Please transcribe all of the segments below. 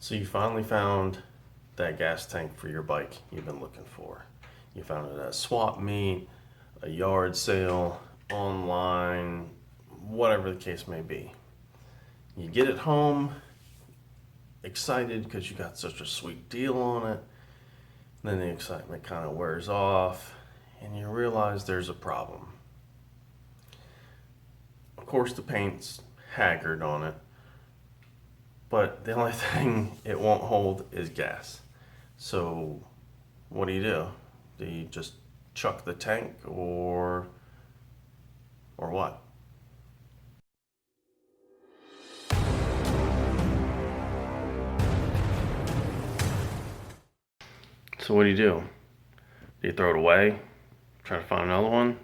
So you finally found that gas tank for your bike you've been looking for. You found it at a swap meet, a yard sale, online, whatever the case may be. You get it home, excited because you got such a sweet deal on it. Then the excitement kind of wears off and you realize there's a problem. Of course, the paint's haggard on it, but the only thing it won't hold is gas. So what do? Do you just chuck the tank or what? So what do? Do you throw it away? Try to find another one?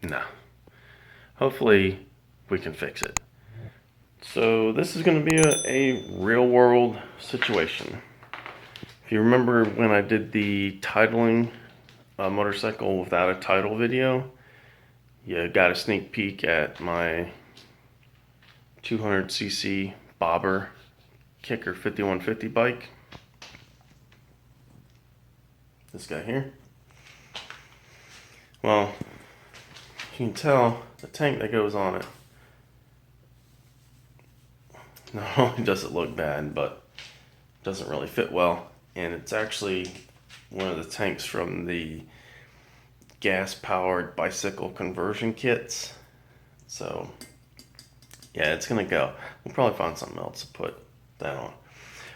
No. Hopefully we can fix it. So this is going to be a real world situation. If you remember when I did the titling a motorcycle without a title video, you got a sneak peek at my 200cc bobber kicker 5150 bike. This guy here. Well, you can tell the tank that goes on it not only does it look bad, but doesn't really fit well. And it's actually one of the tanks from the gas-powered bicycle conversion kits. So, yeah, it's gonna go. We'll probably find something else to put that on.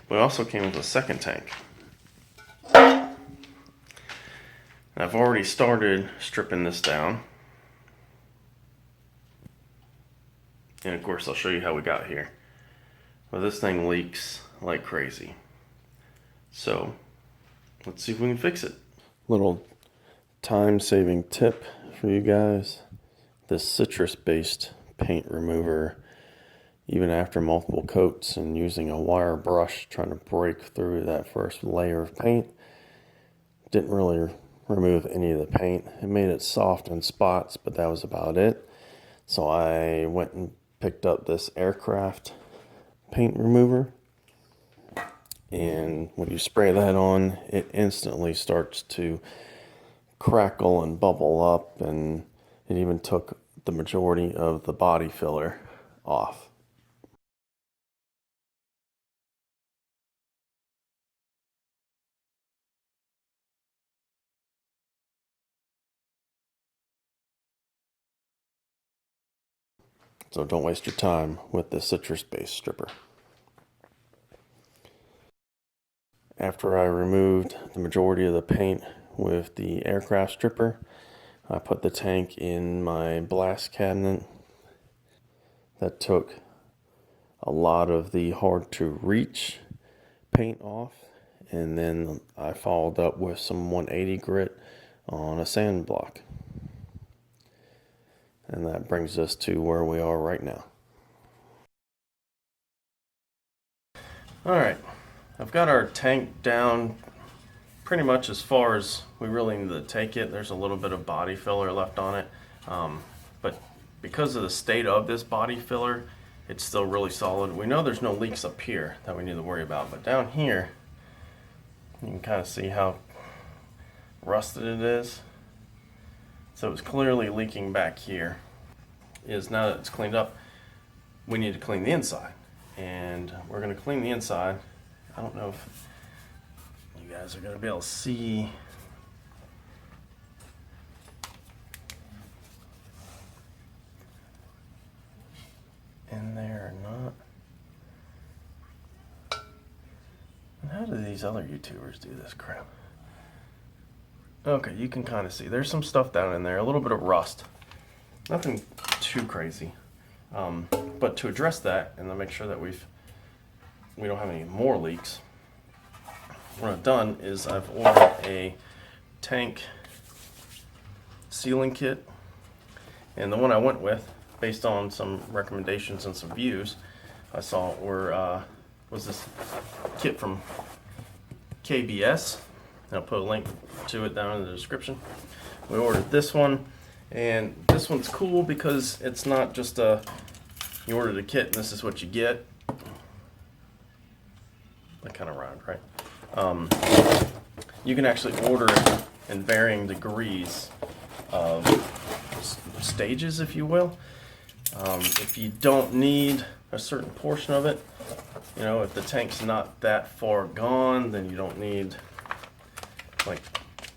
But it also came with a second tank. And I've already started stripping this down. And of course, I'll show you how we got here. Well, this thing leaks like crazy. So, let's see if we can fix it. Little time-saving tip for you guys. This citrus-based paint remover, even after multiple coats and using a wire brush trying to break through that first layer of paint, didn't really remove any of the paint. It made it soft in spots, but that was about it. So I went and picked up this aircraft paint remover, and when you spray that on, it instantly starts to crackle and bubble up, and it even took the majority of the body filler off. So don't waste your time with the citrus-based stripper. After I removed the majority of the paint with the aircraft stripper, I put the tank in my blast cabinet. That took a lot of the hard to reach paint off, and then I followed up with some 180 grit on a sand block. And that brings us to where we are right now. Alright, I've got our tank down pretty much as far as we really need to take it. There's a little bit of body filler left on it, but because of the state of this body filler, it's still really solid. We know there's no leaks up here that we need to worry about, but down here you can kind of see how rusted it is. So it's clearly leaking back here. Now that it's cleaned up, we need to clean the inside, and we're going to clean the inside. I don't know if you guys are going to be able to see in there or not. And how do these other YouTubers do this crap? Okay, you can kind of see there's some stuff down in there, a little bit of rust. Nothing too crazy, but to address that and to make sure that we don't have any more leaks, what I've done is I've ordered a tank sealing kit, and the one I went with, based on some recommendations and some views I saw, was this kit from KBS. I'll put a link to it down in the description. We ordered this one, and this one's cool because it's not just you ordered a kit and this is what you get. that kind of round, right? You can actually order it in varying degrees of stages, if you will. If you don't need a certain portion of it, you know, if the tank's not that far gone, then you don't need like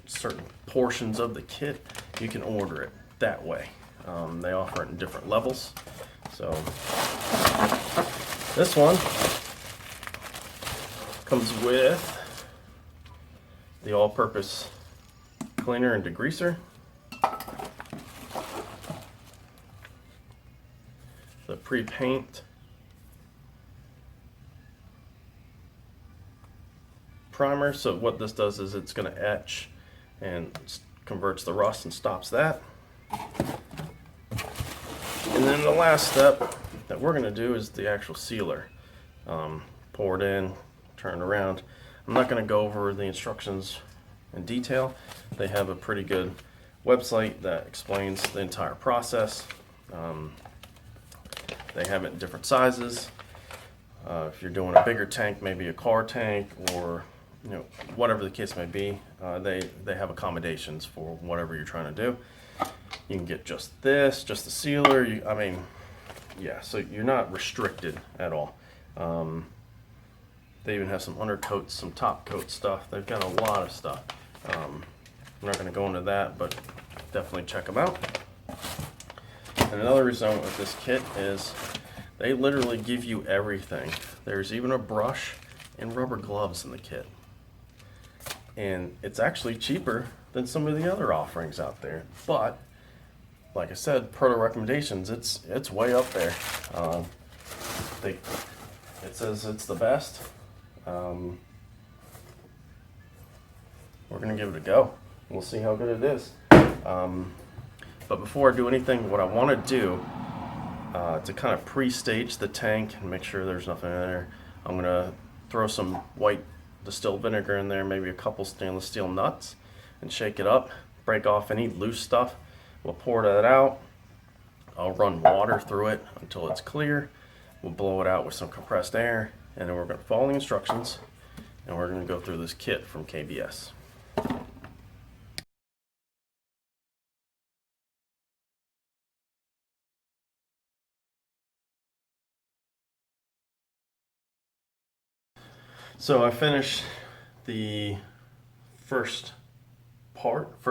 certain portions of the kit, you can order it that way. They offer it in different levels. So this one comes with the all-purpose cleaner and degreaser, the pre-paint primer. So what this does is it's going to etch and converts the rust and stops that. And then the last step that we're going to do is the actual sealer. Pour it in, turn it around. I'm not going to go over the instructions in detail. They have a pretty good website that explains the entire process. They have it in different sizes. If you're doing a bigger tank, maybe a car tank, or you know, whatever the case may be, they have accommodations for whatever you're trying to do. You can get just this, just the sealer. I mean, yeah, so you're not restricted at all. They even have some undercoats, some top coat stuff. They've got a lot of stuff. I'm not going to go into that, but definitely check them out. And another result with this kit is they literally give you everything. There's even a brush and rubber gloves in the kit. And it's actually cheaper than some of the other offerings out there. But like I said, per the recommendations, it's way up there. It says it's the best. We're gonna give it a go. We'll see how good it is. But before I do anything, what I want to do to kind of pre-stage the tank and make sure there's nothing in there, I'm gonna throw some white distilled vinegar in there, maybe a couple stainless steel nuts, and shake it up, break off any loose stuff. We'll pour that out. I'll run water through it until it's clear. We'll blow it out with some compressed air, and then we're going to follow the instructions, and we're going to go through this kit from KBS. So I finished the first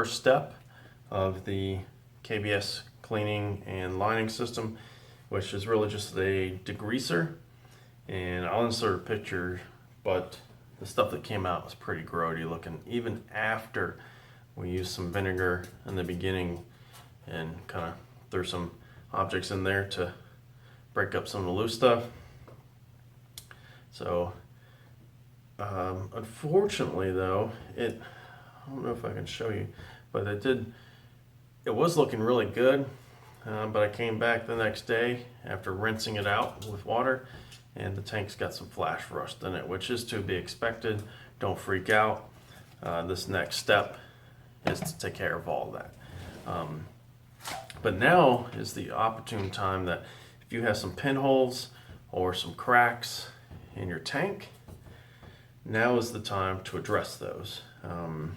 step of the KBS cleaning and lining system, which is really just a degreaser. And I'll insert a picture, but the stuff that came out was pretty grody looking, even after we used some vinegar in the beginning and kind of threw some objects in there to break up some of the loose stuff. So unfortunately though, I don't know if I can show you, but it was looking really good, but I came back the next day after rinsing it out with water, and the tank's got some flash rust in it, which is to be expected. Don't freak out. This next step is to take care of all that. But now is the opportune time that if you have some pinholes or some cracks in your tank, now is the time to address those. And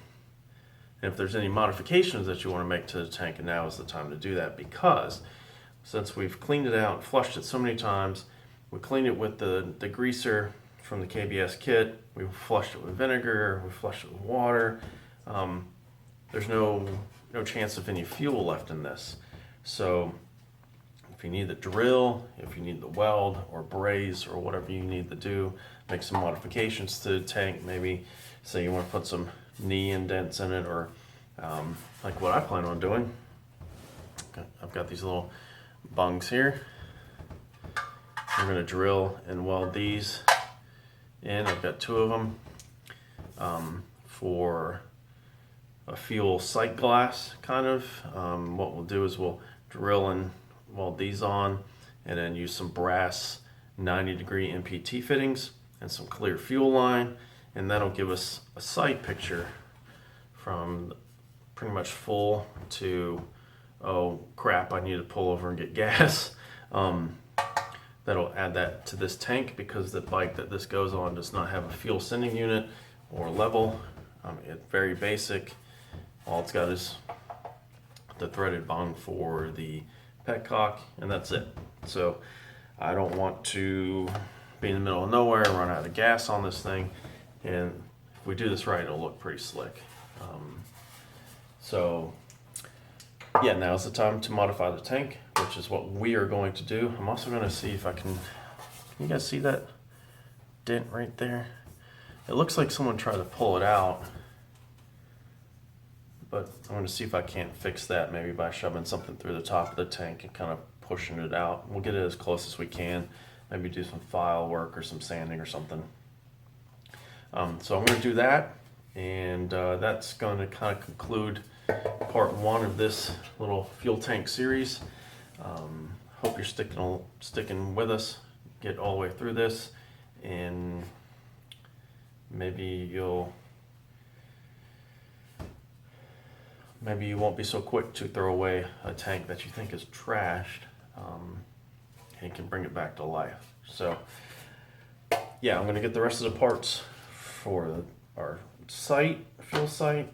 if there's any modifications that you want to make to the tank, now is the time to do that, because since we've cleaned it out and flushed it so many times, we cleaned it with the degreaser from the KBS kit, we flushed it with vinegar, we flushed it with water. There's no chance of any fuel left in this. So if you need the drill, if you need the weld or braze or whatever you need to do, make some modifications to the tank. Maybe say you want to put some knee indents in it, or like what I plan on doing. I've got these little bungs here. I'm going to drill and weld these in. I've got 2 of them for a fuel sight glass kind of. What we'll do is we'll drill and weld these on, and then use some brass 90-degree MPT fittings and some clear fuel line, and that'll give us a sight picture from pretty much full to, oh crap, I need to pull over and get gas. that'll add that to this tank, because the bike that this goes on does not have a fuel sending unit or level. It's very basic. All it's got is the threaded bung for the petcock, and that's it. So I don't want to be in the middle of nowhere, run out of gas on this thing, and if we do this right, it'll look pretty slick. So yeah, now's the time to modify the tank, which is what we are going to do. I'm also going to see if I can you guys see that dent right there? It looks like someone tried to pull it out, but I'm going to see if I can't fix that, maybe by shoving something through the top of the tank and kind of pushing it out. We'll get it as close as we can, maybe do some file work or some sanding or something. So I'm going to do that, and that's going to kind of conclude part one of this little fuel tank series. Hope you're sticking with us, get all the way through this, and maybe you won't be so quick to throw away a tank that you think is trashed, and can bring it back to life. So yeah, I'm going to get the rest of the parts for our fuel site,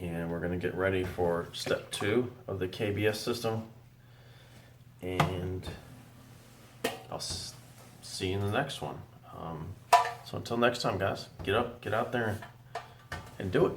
and we're going to get ready for step 2 of the KBS system, and I'll see you in the next one. So until next time, guys, get up, get out there, and do it.